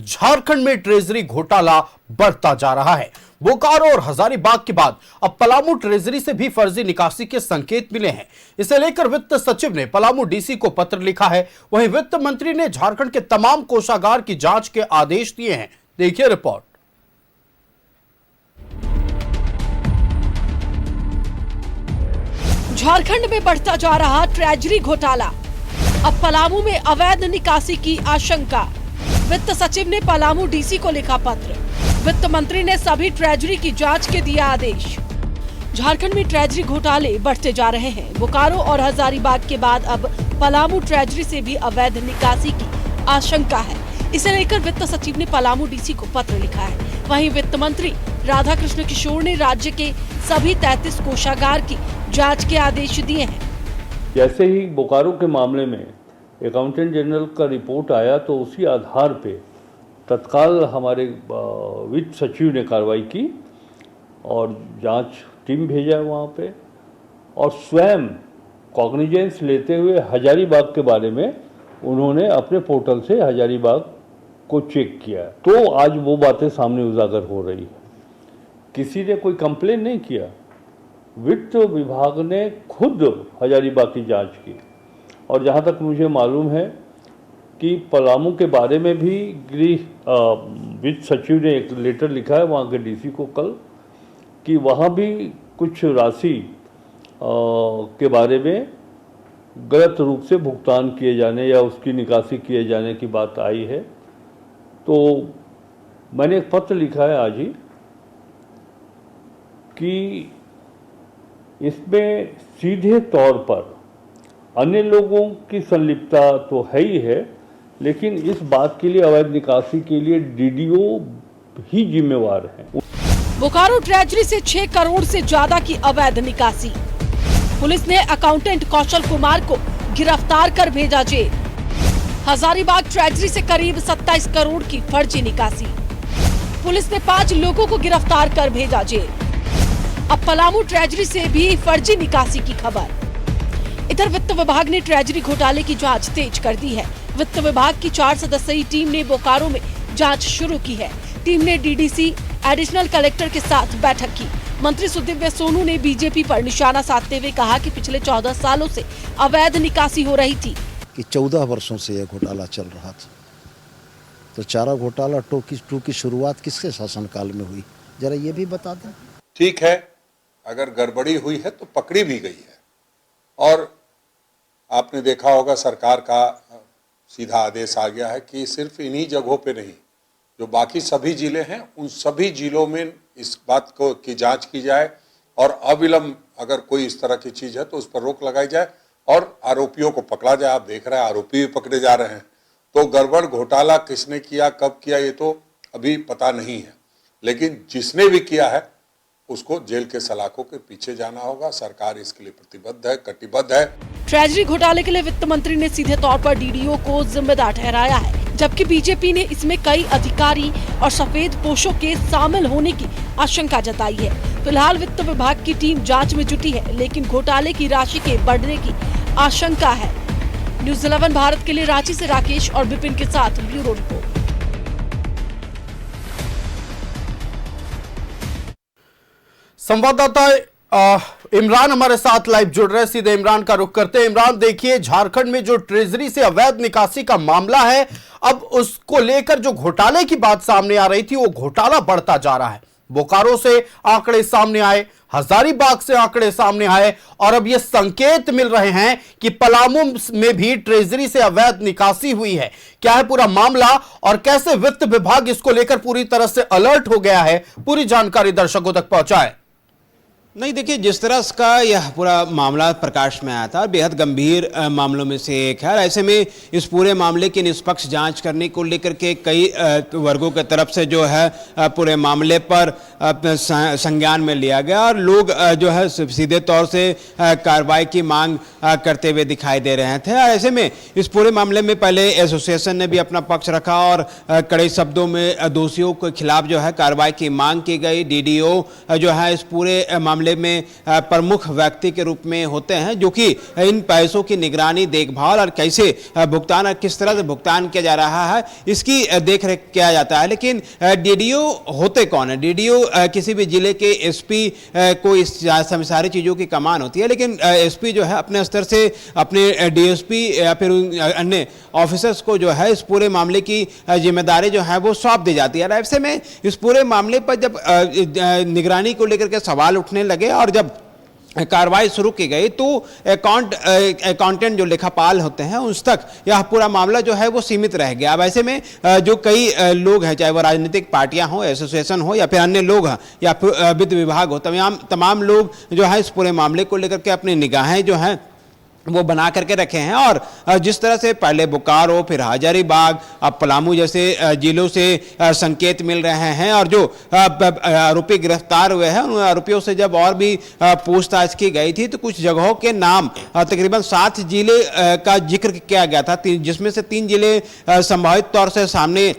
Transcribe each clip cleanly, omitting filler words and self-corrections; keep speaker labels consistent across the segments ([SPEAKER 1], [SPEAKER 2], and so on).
[SPEAKER 1] झारखंड में ट्रेजरी घोटाला बढ़ता जा रहा है। बोकारो और हजारीबाग के बाद अब पलामू ट्रेजरी से भी फर्जी निकासी के संकेत मिले हैं। इसे लेकर वित्त सचिव ने पलामू डीसी को पत्र लिखा है। वहीं वित्त मंत्री ने झारखंड के तमाम कोषागार की जांच के आदेश दिए हैं। देखिए रिपोर्ट।
[SPEAKER 2] झारखंड में बढ़ता जा रहा ट्रेजरी घोटाला, अब पलामू में अवैध निकासी की आशंका। वित्त सचिव ने पलामू डीसी को लिखा पत्र। वित्त मंत्री ने सभी ट्रेजरी की जांच के दिया आदेश। झारखंड में ट्रेजरी घोटाले बढ़ते जा रहे हैं। बोकारो और हजारीबाग के बाद अब पलामू ट्रेजरी से भी अवैध निकासी की आशंका है। इसे लेकर वित्त सचिव ने पलामू डीसी को पत्र लिखा है। वहीं वित्त मंत्री राधाकृष्ण किशोर ने राज्य के सभी 33 कोषागार की जांच के आदेश दिए हैं।
[SPEAKER 3] जैसे ही बोकारो के मामले में अकाउंटेंट जनरल का रिपोर्ट आया तो उसी आधार पे तत्काल हमारे वित्त सचिव ने कार्रवाई की और जांच टीम भेजा वहाँ पे और स्वयं कॉग्निजेंस लेते हुए हजारीबाग के बारे में उन्होंने अपने पोर्टल से हजारीबाग को चेक किया। तो आज वो बातें सामने उजागर हो रही है। किसी ने कोई कंप्लेन नहीं किया। वित्त विभाग ने खुद हजारीबाग की जांच की और जहां तक मुझे मालूम है कि पलामू के बारे में भी वित्त सचिव ने एक लेटर लिखा है वहां के डीसी को कल कि वहां भी कुछ राशि के बारे में गलत रूप से भुगतान किए जाने या उसकी निकासी किए जाने की बात आई है। तो मैंने एक पत्र लिखा है आज ही कि इसमें सीधे तौर पर अन्य लोगों की संलिप्तता तो है ही है, लेकिन इस बात के लिए अवैध निकासी के लिए डीडीओ ही जिम्मेवार है।
[SPEAKER 2] बोकारो ट्रेजरी से 6 करोड़ से ज्यादा की अवैध निकासी। पुलिस ने अकाउंटेंट कौशल कुमार को गिरफ्तार कर भेजा जेल। हजारीबाग ट्रेजरी से करीब 27 करोड़ की फर्जी निकासी। पुलिस ने 5 लोगों को गिरफ्तार कर भेजा जेल। अब पलामू ट्रेजरी से भी फर्जी निकासी की खबर। इधर वित्त विभाग ने ट्रेजरी घोटाले की जांच तेज कर दी है। वित्त विभाग की 4 सदस्यीय टीम ने बोकारो में जांच शुरू की है। टीम ने डीडीसी, एडिशनल कलेक्टर के साथ बैठक की। मंत्री सुदिव्य सोनू ने बीजेपी पर निशाना साधते हुए कहा कि पिछले 14 सालों से अवैध निकासी हो रही थी।
[SPEAKER 4] कि 14 वर्षों से यह घोटाला चल रहा था। तो चारा घोटाला टू की शुरुआत किसके शासनकाल में हुई, जरा ये भी बता दें।
[SPEAKER 5] ठीक है, अगर गड़बड़ी हुई है तो पकड़ी भी गई है और आपने देखा होगा सरकार का सीधा आदेश आ गया है कि सिर्फ इन्हीं जगहों पे नहीं, जो बाकी सभी जिले हैं उन सभी जिलों में इस बात को की जांच की जाए और अविलंब अगर कोई इस तरह की चीज है तो उस पर रोक लगाई जाए और आरोपियों को पकड़ा जाए। आप देख रहे हैं आरोपी भी पकड़े जा रहे हैं। तो गड़बड़ घोटाला किसने किया, कब किया, ये तो अभी पता नहीं है, लेकिन जिसने भी किया है उसको जेल के सलाखों के पीछे जाना होगा। सरकार इसके लिए प्रतिबद्ध है, कटिबद्ध है।
[SPEAKER 2] ट्रेजरी घोटाले के लिए वित्त मंत्री ने सीधे तौर पर डीडीओ को जिम्मेदार ठहराया है, जबकि बीजेपी ने इसमें कई अधिकारी और सफेद पोशों के शामिल होने की आशंका जताई है। फिलहाल वित्त विभाग की टीम जांच में जुटी है, लेकिन घोटाले की राशि के बढ़ने की आशंका है। न्यूज़ 11 भारत के लिए रांची से राकेश और विपिन के साथ ब्यूरो रिपोर्ट।
[SPEAKER 1] संवाददाता इमरान हमारे साथ लाइव जुड़ रहे हैं। सीधे इमरान का रुख करते हैं। इमरान, देखिए झारखंड में जो ट्रेजरी से अवैध निकासी का मामला है, अब उसको लेकर जो घोटाले की बात सामने आ रही थी वो घोटाला बढ़ता जा रहा है। बोकारो से आंकड़े सामने आए, हजारीबाग से आंकड़े सामने आए और अब ये संकेत मिल रहे हैं कि पलामू में भी ट्रेजरी से अवैध निकासी हुई है। क्या है पूरा मामला और कैसे वित्त विभाग इसको लेकर पूरी तरह से अलर्ट हो गया है, पूरी जानकारी दर्शकों तक पहुंचाए।
[SPEAKER 6] नहीं, देखिए जिस तरह का यह पूरा मामला प्रकाश में आया था, बेहद गंभीर मामलों में से एक है। ऐसे में इस पूरे मामले की निष्पक्ष जांच करने को लेकर के कई वर्गों की तरफ से जो है पूरे मामले पर संज्ञान में लिया गया और लोग जो है सीधे तौर से कार्रवाई की मांग करते हुए दिखाई दे रहे थे। ऐसे में इस पूरे मामले में पहले एसोसिएशन ने भी अपना पक्ष रखा और कड़े शब्दों में दोषियों के खिलाफ जो है कार्रवाई की मांग की गई। डीडीओ जो है इस पूरे मामले मामले में प्रमुख व्यक्ति के रूप में होते हैं, जो कि इन पैसों की निगरानी, देखभाल और कैसे भुगतान और किस तरह से भुगतान किया जा रहा है इसकी देखरेख किया जाता है। लेकिन डीडीओ होते कौन है? डीडीओ किसी भी जिले के एसपी को इस सारी चीज़ों की कमान होती है, लेकिन एसपी जो है अपने स्तर से अपने डीएसपी या फिर अन्य ऑफिसर्स को जो है इस पूरे मामले की जिम्मेदारी जो है वो सौंप दी जाती है। ऐसे में इस पूरे मामले पर जब निगरानी को लेकर के सवाल उठने लगे और जब कार्रवाई शुरू की गई तो अकाउंटेंट जो लेखापाल होते हैं उस तक यह पूरा मामला जो है वो सीमित रह गया। अब ऐसे में जो कई लोग हैं, चाहे वो राजनीतिक पार्टियां हो, एसोसिएशन हो या फिर अन्य लोग हैं या फिर वित्त विभाग हो, तमाम लोग जो है इस पूरे मामले को लेकर के अपनी निगाहें जो हैं वो बना करके रखे हैं। और जिस तरह से पहले बोकारो, फिर हजारीबाग, अब पलामू जैसे जिलों से संकेत मिल रहे हैं और जो आरोपी गिरफ्तार हुए हैं उन आरोपियों से जब और भी पूछताछ की गई थी तो कुछ जगहों के नाम, तकरीबन 7 जिले का जिक्र किया गया था, जिसमें से 3 जिले संभावित तौर से सामने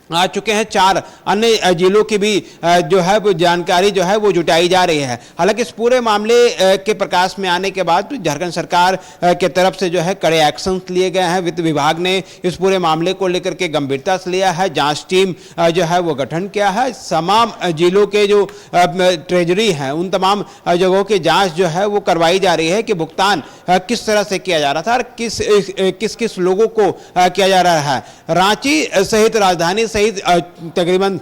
[SPEAKER 6] आ चुके हैं। 4 अन्य जिलों की भी जो है वो जानकारी जो है वो जुटाई जा रही है। हालांकि इस पूरे मामले के प्रकाश में आने के बाद झारखंड सरकार के तरफ से जो है कड़े एक्शन लिए गए हैं। वित्त विभाग ने इस पूरे मामले को लेकर के गंभीरता से लिया है, जांच टीम जो है वो गठन किया है। तमाम जिलों के जो ट्रेजरी हैं उन तमाम जगहों की जाँच जो है वो करवाई जा रही है कि भुगतान किस तरह से किया जा रहा था और किस किस लोगों को किया जा रहा है। रांची सहित राजधानी सहित तकरीबन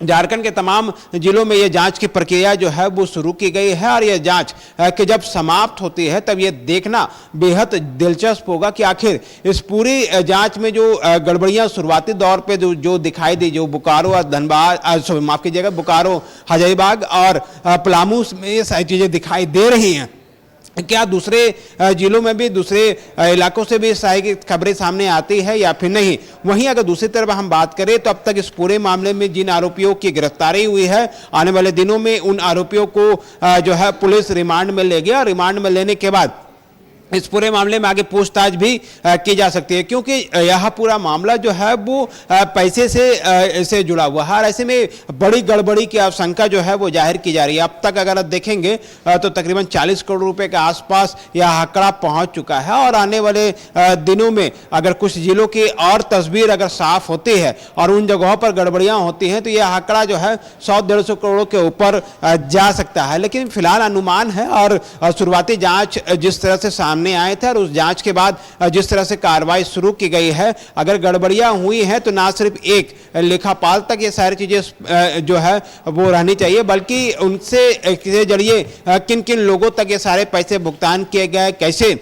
[SPEAKER 6] झारखंड के तमाम जिलों में यह जांच की प्रक्रिया जो है वो शुरू की गई है और यह जांच कि जब समाप्त होती है तब यह देखना बेहद दिलचस्प होगा कि आखिर इस पूरी जांच में जो गड़बड़ियां शुरुआती दौर पे जो दिखाई दी, जो बोकारो और धनबाद, माफ कीजिएगा, बोकारो, हजारीबाग और पलामू में ये सारी चीजें दिखाई दे रही हैं, क्या दूसरे जिलों में भी, दूसरे इलाकों से भी सारी खबरें सामने आती है या फिर नहीं? वहीं अगर दूसरी तरफ हम बात करें तो अब तक इस पूरे मामले में जिन आरोपियों की गिरफ्तारी हुई है, आने वाले दिनों में उन आरोपियों को जो है पुलिस रिमांड में ले गया और रिमांड में लेने के बाद इस पूरे मामले में आगे पूछताछ भी की जा सकती है, क्योंकि यह पूरा मामला जो है वो पैसे से जुड़ा हुआ है और ऐसे में बड़ी गड़बड़ी की आशंका जो है वो जाहिर की जा रही है। अब तक अगर आप देखेंगे तो तकरीबन 40 करोड़ रुपए के आसपास यह आंकड़ा पहुंच चुका है और आने वाले दिनों में अगर कुछ जिलों की और तस्वीर अगर साफ होती है और उन जगहों पर गड़बड़ियां होती हैं तो यह आंकड़ा जो है 100-150 करोड़ के ऊपर जा सकता है। लेकिन फिलहाल अनुमान है और शुरुआती जाँच जिस तरह से सामने आए थे और उस जांच के बाद जिस तरह से कार्रवाई शुरू की गई है, अगर गड़बड़ियां हुई हैं तो ना सिर्फ एक लेखापाल तक ये सारी चीजें जो है वो रहनी चाहिए, बल्कि उनसे के जरिए किन किन लोगों तक ये सारे पैसे भुगतान किए गए, कैसे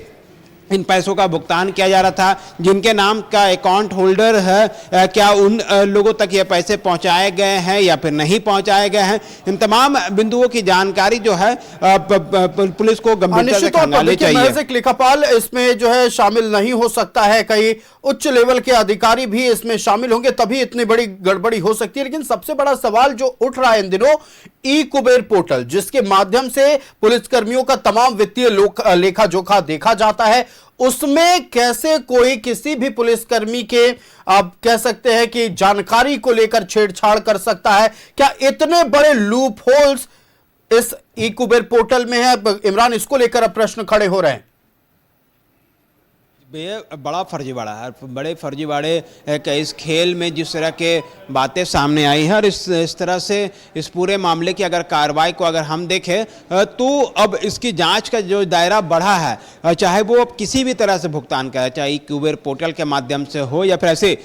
[SPEAKER 6] इन पैसों का भुगतान किया जा रहा था, जिनके नाम का अकाउंट होल्डर है क्या उन लोगों तक ये पैसे पहुंचाए गए हैं या फिर नहीं पहुंचाए गए हैं। इन तमाम बिंदुओं की जानकारी जो है पुलिस को गंभीरता से खंगालनी चाहिए।
[SPEAKER 1] लेखापाल इसमें जो है शामिल नहीं हो सकता है, कई उच्च लेवल के अधिकारी भी इसमें शामिल होंगे तभी इतनी बड़ी गड़बड़ी हो सकती है। लेकिन सबसे बड़ा सवाल जो उठ रहा है इन दिनों, ई कुबेर पोर्टल जिसके माध्यम से पुलिसकर्मियों का तमाम वित्तीय लेखा जोखा देखा जाता है, उसमें कैसे कोई किसी भी पुलिसकर्मी के आप कह सकते हैं कि जानकारी को लेकर छेड़छाड़ कर सकता है? क्या इतने बड़े लूप होल्स इस ई कुबेर पोर्टल में है इमरान? इसको लेकर अब प्रश्न खड़े हो रहे हैं।
[SPEAKER 6] बड़ा फर्जीवाड़ा है, बड़े फर्जीवाड़े के इस खेल में जिस तरह के बातें सामने आई हैं और इस तरह से इस पूरे मामले की अगर कार्रवाई को अगर हम देखें तो अब इसकी जांच का जो दायरा बढ़ा है, चाहे वो अब किसी भी तरह से भुगतान करे, चाहे कुबेर पोर्टल के माध्यम से हो या फिर ऐसे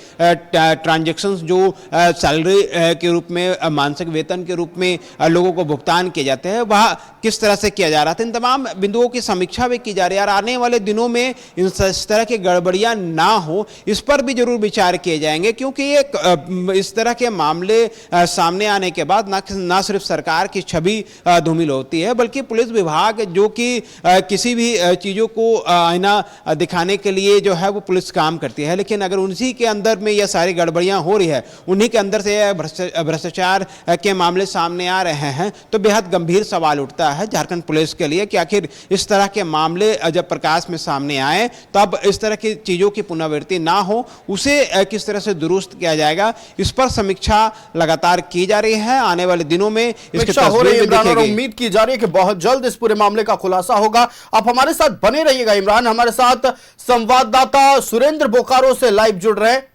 [SPEAKER 6] ट्रांजेक्शंस जो सैलरी के रूप में, मासिक वेतन के रूप में लोगों को भुगतान किए जाते हैं, वह किस तरह से किया जा रहा था। इन तमाम बिंदुओं की समीक्षा भी की जा रही है और आने वाले दिनों में इन तरह की गड़बड़ियां ना हो इस पर भी जरूर विचार किए जाएंगे, क्योंकि ये इस तरह के मामले सामने आने के बाद ना सिर्फ सरकार की छवि धूमिल होती है बल्कि पुलिस विभाग जो कि किसी भी चीज़ों को आईना दिखाने के लिए जो है वो पुलिस काम करती है, लेकिन अगर उन्हीं के अंदर में ये सारी गड़बड़ियां हो रही है, उन्हीं के अंदर से भ्रष्टाचार के मामले सामने आ रहे हैं तो बेहद गंभीर सवाल उठता है झारखंड पुलिस के लिए कि आखिर इस तरह के मामले जब प्रकाश में सामने आए तब इस तरह की चीज़ों की पुनरावृत्ति ना हो, उसे किस तरह से दुरुस्त किया जाएगा, इस पर समीक्षा लगातार की जा रही है। आने वाले दिनों में इसकी
[SPEAKER 1] समीक्षा हो रही है
[SPEAKER 6] तस्वीर भी
[SPEAKER 1] इमरान, और
[SPEAKER 6] दिखेगी।
[SPEAKER 1] उम्मीद की जा रही है कि बहुत जल्द इस पूरे मामले का खुलासा होगा। आप हमारे साथ बने रहिएगा इमरान। हमारे साथ संवाददाता सुरेंद्र बोकारो से लाइव जुड़ रहे हैं।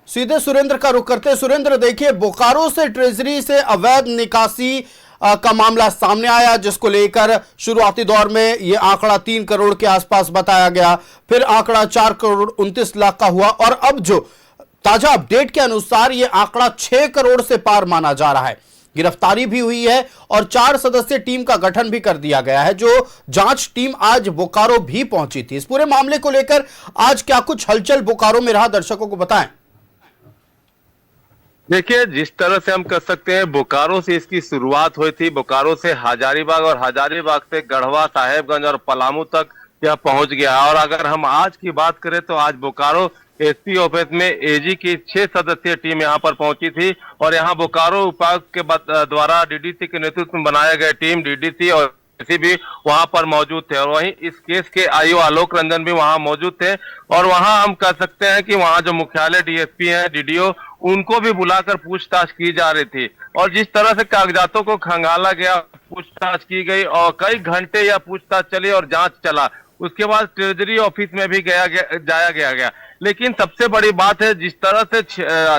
[SPEAKER 1] सीधे सुरेंद्र का रुख करते हैं। सुरेंद्र, देखिए, बोकारो से ट्रेजरी से अवैध निकासी का मामला सामने आया, जिसको लेकर शुरुआती दौर में यह आंकड़ा 3 करोड़ के आसपास बताया गया, फिर आंकड़ा 4 करोड़ 29 लाख का हुआ, और अब जो ताजा अपडेट के अनुसार यह आंकड़ा 6 करोड़ से पार माना जा रहा है। गिरफ्तारी भी हुई है और 4 सदस्यीय टीम का गठन भी कर दिया गया है। जो जांच टीम आज बोकारो भी पहुंची थी। इस पूरे मामले को लेकर आज क्या कुछ हलचल बोकारो में रहा, दर्शकों को बताएं।
[SPEAKER 7] देखिए, जिस तरह से हम कह सकते हैं बोकारो से इसकी शुरुआत हुई थी, बोकारो से हजारीबाग और हजारीबाग से गढ़वा, साहेबगंज और पलामू तक यह पहुंच गया। और अगर हम आज की बात करें तो आज बोकारो एसपी ऑफिस में एजी की 6 सदस्यीय टीम यहां पर पहुंची थी, और यहां बोकारो उपायुक्त के द्वारा डीडीसी के नेतृत्व में बनाया गया टीम, डीडीसी और एसपी भी वहां पर मौजूद थे, और वहीं इस केस के आईओ आलोक रंजन भी वहां मौजूद थे। और वहां हम कह सकते हैं कि वहां जो मुख्यालय डीएसपी हैं, डीडीओ, उनको भी बुलाकर पूछताछ की जा रही थी। और जिस तरह से कागजातों को खंगाला गया, पूछताछ की गई और कई घंटे यह पूछताछ चली और जांच चला। उसके बाद ट्रेजरी ऑफिस में भी जाया गया। लेकिन सबसे बड़ी बात है, जिस तरह से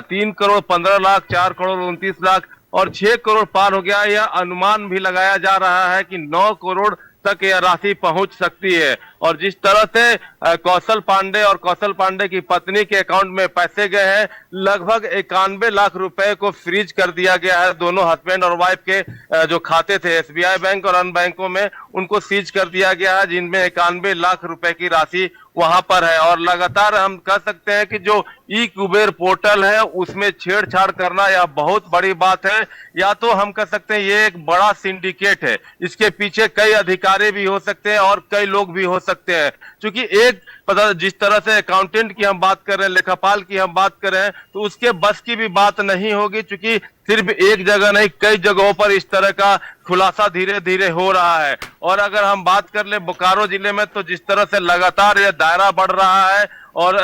[SPEAKER 7] 3 करोड़ 15 लाख, 4 करोड़ 29 लाख और 6 करोड़ पार हो गया, यह अनुमान भी लगाया जा रहा है कि 9 करोड़ तक यह राशि पहुंच सकती है। और जिस तरह से कौशल पांडे और कौशल पांडे की पत्नी के अकाउंट में पैसे गए हैं, लगभग 91 लाख रुपए को फ्रीज कर दिया गया है। दोनों हस्बैंड और वाइफ के जो खाते थे एसबीआई बैंक और अन्य बैंकों में, उनको सीज कर दिया गया है, जिनमें 91 लाख रुपए की राशि वहां पर है। और लगातार हम कह सकते हैं कि जो ई कुबेर पोर्टल है उसमें छेड़छाड़ करना यह बहुत बड़ी बात है। या तो हम कह सकते हैं ये एक बड़ा सिंडिकेट है, इसके पीछे कई अधिकारी भी हो सकते हैं और कई लोग भी हो सकते हैं। क्योंकि एक पता, जिस तरह से अकाउंटेंट की हम बात कर रहे हैं, लेखापाल की हम बात कर रहे हैं, तो उसके बस की भी बात नहीं होगी, क्योंकि सिर्फ एक जगह नहीं, कई जगहों पर इस तरह का खुलासा धीरे धीरे हो रहा है। और अगर हम बात कर ले बोकारो जिले में, तो जिस तरह से लगातार यह दायरा बढ़ रहा है, और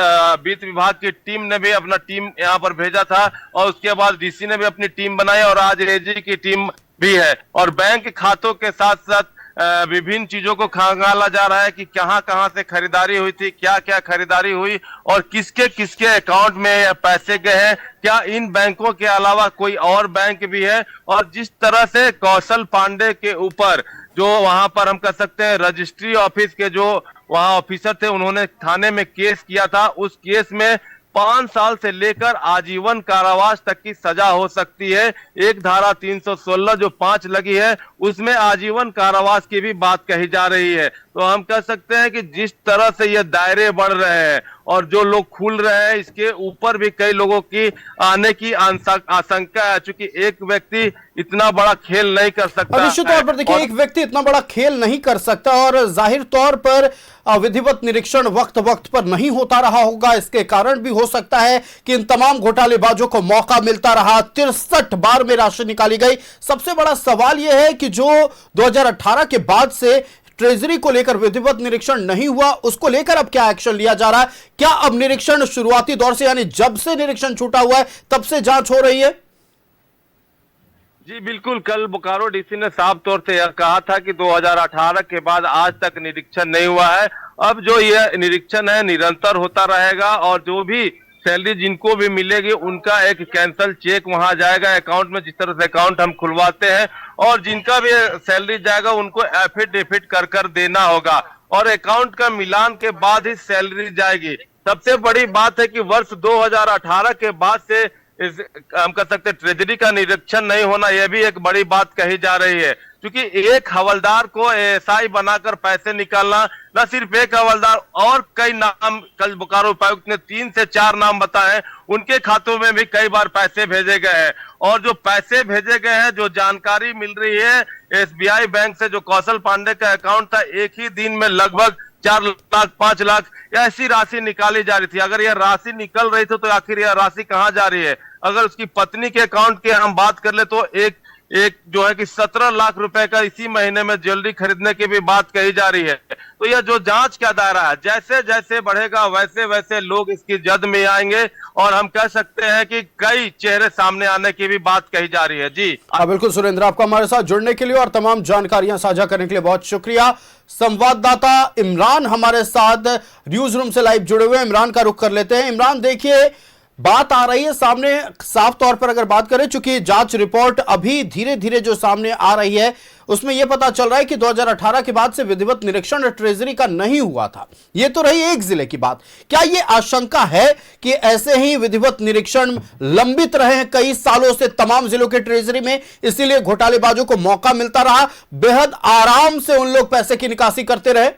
[SPEAKER 7] वित्त विभाग की टीम ने भी अपना टीम यहाँ पर भेजा था, और उसके बाद डीसी ने भी अपनी टीम बनाई, और आज एजी की टीम भी है। और बैंक खातों के साथ साथ विभिन्न चीजों को खंगाला जा रहा है कि कहां से खरीदारी हुई थी, क्या क्या खरीदारी हुई और किसके किसके अकाउंट में पैसे गए हैं, क्या इन बैंकों के अलावा कोई और बैंक भी है। और जिस तरह से कौशल पांडे के ऊपर जो वहां पर हम कह सकते हैं रजिस्ट्री ऑफिस के जो वहां ऑफिसर थे, उन्होंने थाने में केस किया था, उस केस में 5 साल से लेकर आजीवन कारावास तक की सजा हो सकती है। एक धारा 316 जो 5 लगी है, उसमें आजीवन कारावास की भी बात कही जा रही है। तो हम कह सकते हैं कि जिस तरह से ये दायरे बढ़ रहे हैं और जो लोग खुल रहे हैं, इसके ऊपर भी कई लोगों की आने की आशंका है, क्योंकि एक व्यक्ति इतना बड़ा खेल नहीं कर सकता।
[SPEAKER 1] निश्चित तौर पर देखिए, एक व्यक्ति इतना बड़ा खेल नहीं कर सकता, और जाहिर तौर पर विधिवत निरीक्षण वक्त वक्त पर नहीं होता रहा होगा। इसके कारण भी हो सकता है कि इन तमाम घोटालेबाजों को मौका मिलता रहा। 63 बार में राशि निकाली गई। सबसे बड़ा सवाल यह है कि जो 2018 के बाद से ट्रेजरी को लेकर विधिवत निरीक्षण नहीं हुआ, उसको लेकर अब क्या एक्शन लिया जा रहा है? क्या अब निरीक्षण शुरुआती दौर से, यानी जब से निरीक्षण छूटा हुआ है तब से जांच हो रही है?
[SPEAKER 7] जी बिल्कुल, कल बोकारो डीसी ने साफ तौर से यह कहा था कि 2018 के बाद आज तक निरीक्षण नहीं हुआ है। अब जो यह निरीक्षण है निरंतर होता रहेगा, और जो भी सैलरी जिनको भी मिलेगी उनका एक कैंसल चेक वहां जाएगा अकाउंट में, जिस तरह से अकाउंट हम खुलवाते हैं, और जिनका भी सैलरी जाएगा उनको एफिडेविट कर देना होगा, और अकाउंट का मिलान के बाद ही सैलरी जाएगी। सबसे बड़ी बात है कि वर्ष 2018 के बाद से हम कह सकते हैं ट्रेजरी का निरीक्षण नहीं होना, यह भी एक बड़ी बात कही जा रही है। क्योंकि एक हवलदार को एएसआई बनाकर पैसे निकालना, न सिर्फ एक हवलदार, और कई नाम कल बोकारो उपायुक्त ने 3 से 4 नाम बताए, उनके खातों में भी कई बार पैसे भेजे गए हैं। और जो पैसे भेजे गए हैं, जो जानकारी मिल रही है एसबीआई बैंक से, जो कौशल पांडे का अकाउंट था, एक ही दिन में लगभग 4 लाख 5 लाख ऐसी राशि निकाली जा रही थी। अगर यह राशि निकल रही थी तो आखिर यह राशि कहां जा रही है? अगर उसकी पत्नी के अकाउंट की हम बात कर ले तो एक जो है कि 17 लाख रुपए का इसी महीने में ज्वेलरी खरीदने की भी बात कही जा रही है। तो यह जो जांच का दायरा है, जैसे जैसे बढ़ेगा वैसे वैसे लोग इसकी जद में आएंगे और हम कह सकते हैं कि कई चेहरे सामने आने की भी बात कही जा रही है। जी
[SPEAKER 1] बिल्कुल सुरेंद्र, आपका हमारे साथ जुड़ने के लिए और तमाम जानकारियां साझा करने के लिए बहुत शुक्रिया। संवाददाता इमरान हमारे साथ न्यूज रूम से लाइव जुड़े हुए हैं। इमरान का रुख कर लेते हैं। इमरान, देखिए बात आ रही है सामने, साफ तौर पर अगर बात करें, चूंकि जांच रिपोर्ट अभी धीरे धीरे जो सामने आ रही है उसमें यह पता चल रहा है कि 2018 के बाद से विधिवत निरीक्षण ट्रेजरी का नहीं हुआ था। यह तो रही एक जिले की बात। क्या यह आशंका है कि ऐसे ही विधिवत निरीक्षण लंबित रहे हैं कई सालों से तमाम जिलों के ट्रेजरी में, इसीलिए घोटालेबाजों को मौका मिलता रहा, बेहद आराम से उन लोग पैसे की निकासी करते रहे?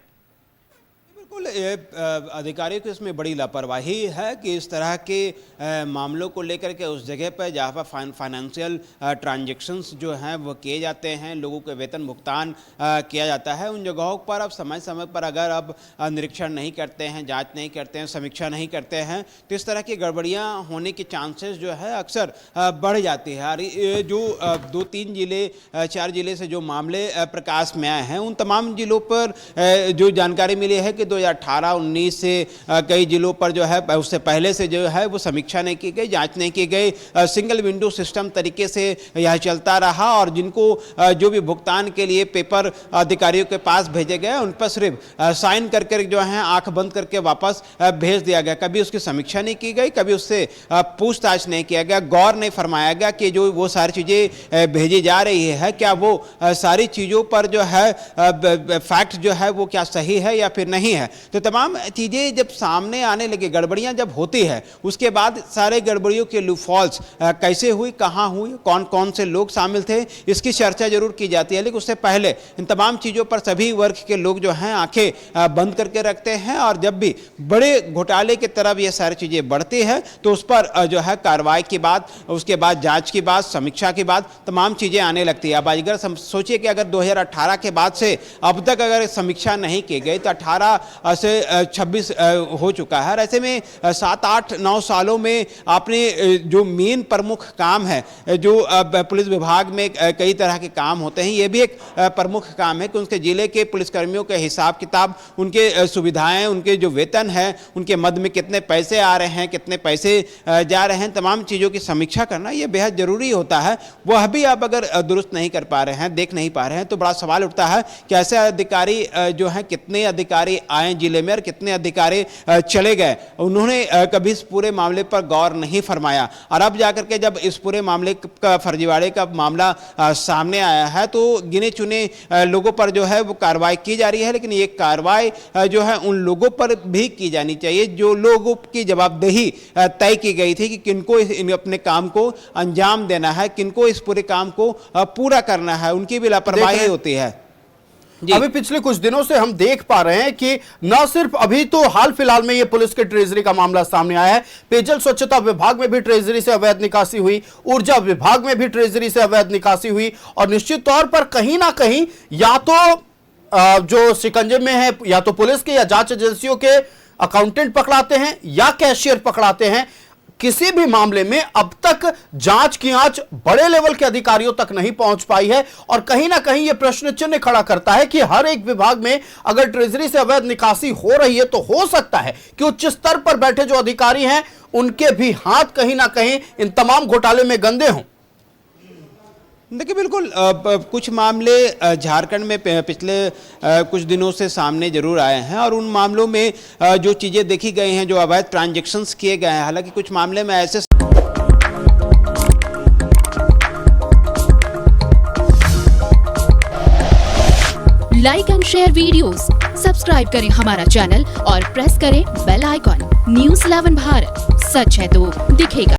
[SPEAKER 6] अधिकारियों की इसमें बड़ी लापरवाही है कि इस तरह के मामलों को लेकर के उस जगह पर जहाँ पर फाइनेंशियल ट्रांजैक्शंस जो हैं वो किए जाते हैं, लोगों के वेतन भुगतान किया जाता है, उन जगहों पर अब समय समय पर अगर अब निरीक्षण नहीं करते हैं, जांच नहीं करते हैं, समीक्षा नहीं करते हैं, तो इस तरह की गड़बड़ियाँ होने के चांसेस जो है अक्सर बढ़ जाती है। और ये जो 2-3 जिले 4 जिले से जो मामले प्रकाश में आए हैं, उन तमाम जिलों पर जो जानकारी मिली है कि 2018-19 से कई जिलों पर जो है उससे पहले से जो है वो समीक्षा नहीं की गई, जांच नहीं की गई, सिंगल विंडो सिस्टम तरीके से यह चलता रहा और जिनको जो भी भुगतान के लिए पेपर अधिकारियों के पास भेजे गए उन पर सिर्फ साइन करके जो है आंख बंद करके वापस भेज दिया गया। कभी उसकी समीक्षा नहीं की गई, कभी उससे पूछताछ नहीं किया गया, गौर नहीं फरमाया गया कि जो वो सारी चीज़ें भेजी जा रही है क्या वो सारी चीज़ों पर जो है फैक्ट जो है वो क्या सही है या फिर नहीं है। तो तमाम चीज़ें जब सामने आने लगी, गड़बड़ियां जब होती है, उसके बाद सारे गड़बड़ियों के लूपहॉल्स कैसे हुई, कहां हुई, कौन कौन से लोग शामिल थे, इसकी चर्चा जरूर की जाती है। लेकिन उससे पहले इन तमाम चीज़ों पर सभी वर्ग के लोग जो हैं आंखें बंद करके रखते हैं और जब भी बड़े घोटाले की तरफ ये सारी चीज़ें बढ़ती है तो उस पर जो है कार्रवाई की बात, उसके बाद जाँच की बात, समीक्षा की बात, तमाम चीज़ें आने लगती है। अब अगर सोचिए कि अगर 2018 के बाद से अब तक अगर समीक्षा नहीं की गई तो 18 से 26 हो चुका है। ऐसे में 7-8-9 सालों में आपने जो मेन प्रमुख काम है, जो पुलिस विभाग में कई तरह के काम होते हैं, ये भी एक प्रमुख काम है कि उनके जिले के पुलिसकर्मियों के हिसाब किताब, उनके सुविधाएं, उनके जो वेतन है, उनके मद में कितने पैसे आ रहे हैं, कितने पैसे जा रहे हैं, तमाम चीज़ों की समीक्षा करना ये बेहद ज़रूरी होता है। वह भी आप अगर दुरुस्त नहीं कर पा रहे हैं, देख नहीं पा रहे हैं, तो बड़ा सवाल उठता है कि ऐसे अधिकारी जो हैं, कितने अधिकारी आए जिले में और कितने अधिकारी चले गए, उन्होंने कभी इस पूरे मामले पर गौर नहीं फरमाया। और अब जाकर के जब इस पूरे मामले का फर्जीवाड़े का मामला सामने आया है तो गिने चुने लोगों पर जो है वो कार्रवाई की जा रही है, लेकिन ये कार्रवाई जो है उन लोगों पर भी की जानी चाहिए जो लोगों की जवाबदेही तय की गई थी कि किनको अपने काम को अंजाम देना है, किनको इस पूरे काम को पूरा करना है, उनकी भी लापरवाही होती है।
[SPEAKER 1] अभी पिछले कुछ दिनों से हम देख पा रहे हैं कि न सिर्फ अभी तो हाल फिलहाल में ये पुलिस के ट्रेजरी का मामला सामने आया है, पेयजल स्वच्छता विभाग में भी ट्रेजरी से अवैध निकासी हुई, ऊर्जा विभाग में भी ट्रेजरी से अवैध निकासी हुई और निश्चित तौर पर कहीं ना कहीं या तो जो शिकंजे में है या तो पुलिस के या जांच एजेंसियों के अकाउंटेंट पकड़ाते हैं या कैशियर पकड़ाते हैं। किसी भी मामले में अब तक जांच की आंच बड़े लेवल के अधिकारियों तक नहीं पहुंच पाई है और कहीं ना कहीं यह प्रश्न चिन्ह खड़ा करता है कि हर एक विभाग में अगर ट्रेजरी से अवैध निकासी हो रही है तो हो सकता है कि उच्च स्तर पर बैठे जो अधिकारी हैं उनके भी हाथ कहीं ना कहीं इन तमाम घोटाले में गंदे हों।
[SPEAKER 6] देखिए बिल्कुल कुछ मामले झारखंड में पिछले कुछ दिनों से सामने जरूर आए हैं और उन मामलों में जो चीज़ें देखी गई हैं, जो अवैध ट्रांजैक्शंस किए गए हैं, हालांकि कुछ मामले में ऐसे
[SPEAKER 8] like and share videos, subscribe करें हमारा चैनल और प्रेस करें बेल आइकॉन। News 11 भारत, सच है तो दिखेगा।